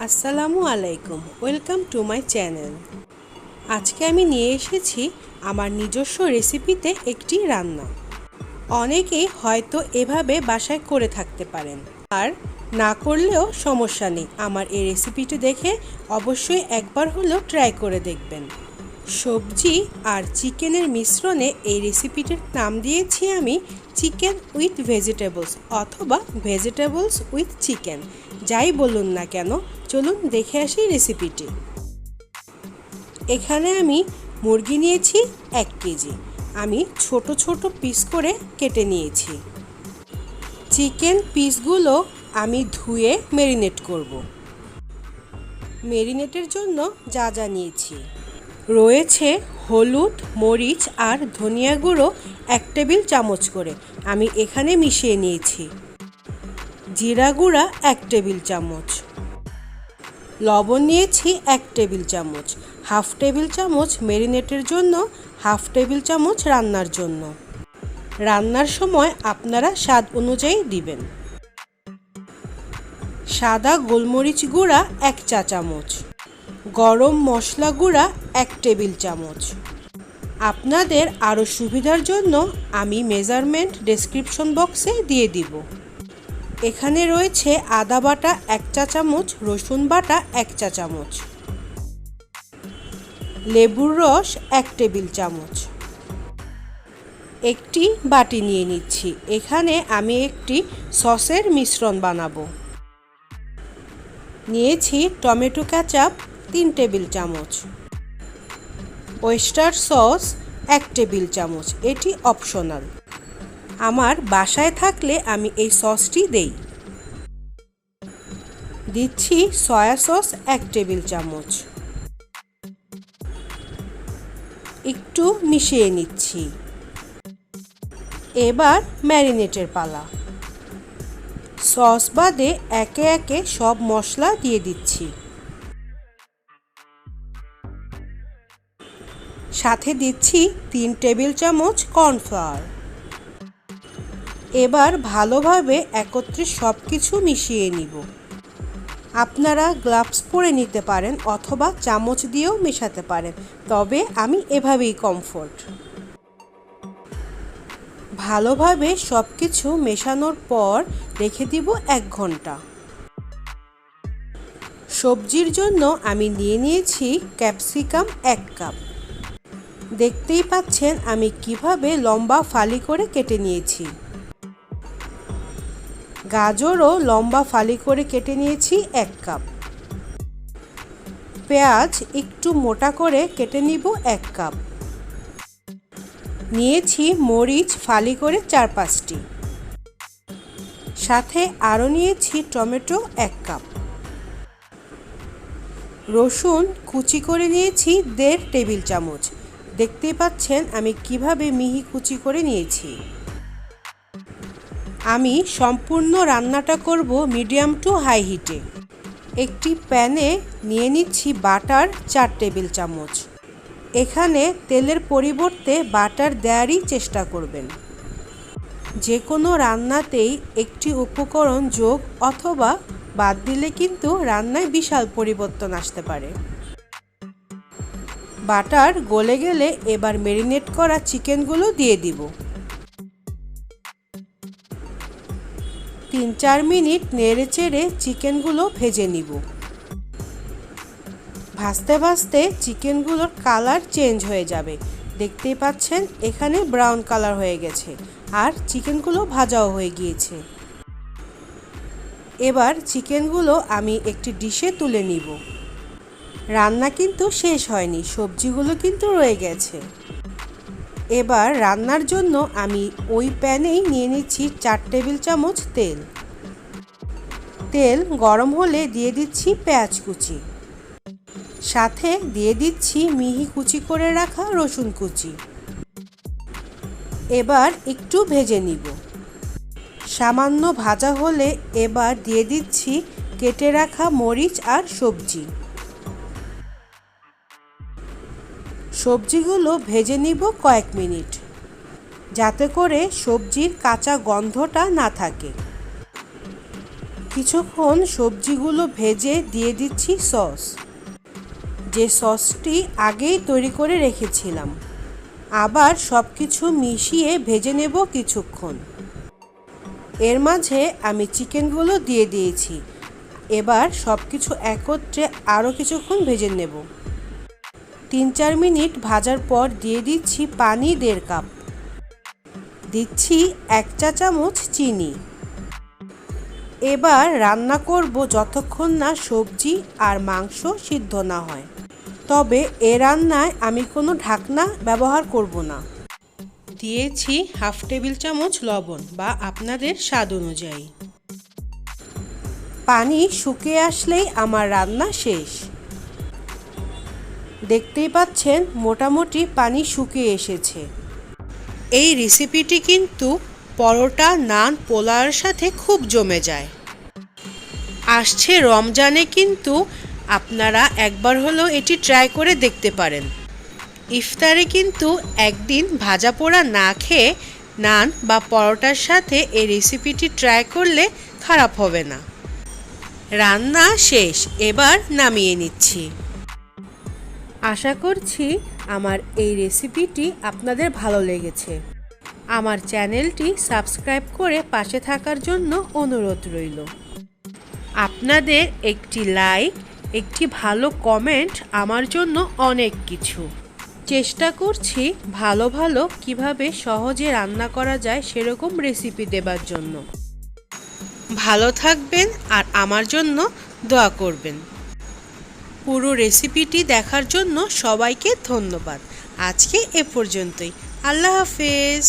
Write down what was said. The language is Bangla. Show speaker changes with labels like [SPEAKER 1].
[SPEAKER 1] আসসালামু আলাইকুম, ওয়েলকাম টু মাই চ্যানেল। আজকে আমি নিয়ে এসেছি আমার নিজস্ব রেসিপিতে একটি রান্না। অনেকেই হয়তো এভাবে বাসায় করে থাকতে পারেন, আর না করলেও সমস্যা নেই। আমার এই রেসিপিটি দেখে অবশ্যই একবার হলেও ট্রাই করে দেখবেন। সবজি আর চিকেনের মিশ্রণে এই রেসিপিটির নাম দিয়েছি আমি চিকেন উইথ ভেজিটেবলস অথবা ভেজিটেবলস উইথ চিকেন। যাই বলুন না কেন, চলুন দেখে আসি রেসিপিটি। এখানে আমি মুরগি নিয়েছি 1 কেজি। আমি ছোট ছোট পিস করে কেটে নিয়েছি। চিকেন পিসগুলো আমি ধুয়ে ম্যারিনেট করব। ম্যারিনেটের জন্য যা যা নিয়েছি রয়েছে হলুদ, মরিচ আর ধনিয়া গুঁড়ো 1 টেবিল চামচ করে আমি এখানে মিশিয়ে নিয়েছি। জিরা গুঁড়া 1 টেবিল চামচ, লবণ নিয়েছি 1 টেবিল চামচ, হাফ টেবিল চামচ ম্যারিনেটের জন্য, হাফ টেবিল চামচ রান্নার জন্য। রান্নার সময় আপনারা স্বাদ অনুযায়ী দিবেন। সাদা গোলমরিচ গুঁড়া 1 চা চামচ, গরম মশলা গুঁড়া 1 টেবিল চামচ। আপনাদের আরও সুবিধার জন্য আমি মেজারমেন্ট ডেসক্রিপশন বক্সে দিয়ে দিব। এখানে রয়েছে আদা বাটা 1 চা চামচ, রসুন বাটা 1 চা চামচ, লেবুর রস 1 টেবিল চামচ। একটি বাটি নিয়ে নিচ্ছি। এখানে আমি একটি সসের মিশ্রণ বানাবো। নিয়েছি টমেটো কেচাপ 3 টেবিল চামচ, ওয়েস্টার সস 1 টেবিল চামচ। এটি অপশনাল, আমার বাসায় থাকলে আমি এই সসটি দেই। দিচ্ছি সয়া সস 1 টেবিল চামচ। একটু মিশিয়ে নিচ্ছি। এবার ম্যারিনেটের পালা। সস বাদে একে একে সব মশলা দিয়ে দিচ্ছি। সাথে দিচ্ছি 3 টেবিল চামচ কর্নফ্লাওয়ার। এবার ভালোভাবে একত্রে সব কিছু মিশিয়ে নিব। আপনারা গ্লাভস পরে নিতে পারেন অথবা চামচ দিয়েও মেশাতে পারেন, তবে আমি এভাবেই কমফোর্ট। ভালোভাবে সব কিছু মেশানোর পর রেখে দিব 1 ঘন্টা। সবজির জন্য আমি নিয়ে নিয়েছি ক্যাপসিকাম 1 কাপ। দেখতেই পাচ্ছেন আমি কিভাবে লম্বা ফালি করে কেটে নিয়েছি। গাজরও লম্বা ফালি করে কেটে নিয়েছি 1 কাপ। পেঁয়াজ একটু মোটা করে কেটে নিব 1 কাপ। নিয়েছি মরিচ ফালি করে 4-5টি। সাথে আরও নিয়েছি টমেটো 1 কাপ। রসুন কুচি করে নিয়েছি 1.5 টেবিল চামচ। দেখতেই পাচ্ছেন আমি কিভাবে মিহি কুচি করে নিয়েছি। আমি সম্পূর্ণ রান্নাটা করব মিডিয়াম টু হাই হিটে। একটি প্যানে নিয়ে নিচ্ছি বাটার 4 টেবিল চামচ। এখানে তেলের পরিবর্তে বাটার দেওয়ারই চেষ্টা করবেন। যে কোনো রান্নাতেই একটি উপকরণ যোগ অথবা বাদ দিলে কিন্তু রান্নায় বিশাল পরিবর্তন আসতে পারে। বাটার গলে গেলে এবার ম্যারিনেট করা চিকেনগুলো দিয়ে দিব। 3-4 মিনিট নেড়েচেড়ে চিকেনগুলো ভেজে নিব। ভাজতে ভাজতে চিকেনগুলোর কালার চেঞ্জ হয়ে যাবে। দেখতেই পাচ্ছেন এখানে ব্রাউন কালার হয়ে গেছে আর চিকেনগুলো ভাজাও হয়ে গিয়েছে। এবার চিকেনগুলো আমি একটি ডিশে তুলে নিব। রান্না কিন্তু শেষ হয়নি, সবজিগুলো কিন্তু রয়ে গেছে। এবার রান্নার জন্য আমি ওই প্যানেই নিয়ে নিচ্ছি 4 টেবিল চামচ তেল। তেল গরম হলে দিয়ে দিচ্ছি পেঁয়াজ কুচি, সাথে দিয়ে দিচ্ছি মিহি কুচি করে রাখা রসুন কুচি। এবার একটু ভেজে নিব। সামান্য ভাজা হলে এবার দিয়ে দিচ্ছি কেটে রাখা মরিচ আর সবজি। সবজিগুলো ভেজে নিব কয়েক মিনিট, যাতে করে সবজির কাঁচা গন্ধটা না থাকে। কিছুক্ষণ সবজিগুলো ভেজে দিয়ে দিচ্ছি সস, যে সসটি আগেই তৈরি করে রেখেছিলাম। আবার সব কিছু মিশিয়ে ভেজে নেব কিছুক্ষণ। এর মাঝে আমি চিকেনগুলো দিয়ে দিয়েছি। এবার সব কিছু একত্রে আরও কিছুক্ষণ ভেজে নেব। 3-4 মিনিট ভাজার পর দিয়ে দিচ্ছি পানি 1.5 কাপ। দিচ্ছি 1 চা চামচ চিনি। এবার রান্না করব যতক্ষণ না সবজি আর মাংস সিদ্ধ না হয়। তবে এ রান্নায় আমি কোনো ঢাকনা ব্যবহার করব না। দিয়েছি 1/2 টেবিল চামচ লবণ বা আপনাদের স্বাদ অনুযায়ী। পানি শুকিয়ে আসলেই আমার রান্না শেষ। দেখতেই পাচ্ছেন মোটামুটি পানি শুকিয়ে এসেছে। এই রেসিপিটি কিন্তু পরোটা, নান, পোলাওয়ের সাথে খুব জমে যায়। আসছে রমজানে কিন্তু আপনারা একবার হলেও এটি ট্রাই করে দেখতে পারেন। ইফতারে কিন্তু একদিন ভাজা পোড়া না খেয়ে নান বা পরোটার সাথে এই রেসিপিটি ট্রাই করলে খারাপ হবে না। রান্না শেষ, এবার নামিয়ে নিচ্ছি। আশা করছি আমার এই রেসিপিটি আপনাদের ভালো লেগেছে। আমার চ্যানেলটি সাবস্ক্রাইব করে পাশে থাকার জন্য অনুরোধ রইল। আপনাদের একটি লাইক, একটি ভালো কমেন্ট আমার জন্য অনেক কিছু। চেষ্টা করছি ভালো ভালো কিভাবে সহজে রান্না করা যায় সেরকম রেসিপি দেবার জন্য। ভালো থাকবেন আর আমার জন্য দোয়া করবেন। পুরো রেসিপিটি দেখার জন্য সবাইকে ধন্যবাদ। আজকে এ পর্যন্তই। আল্লাহ হাফেজ।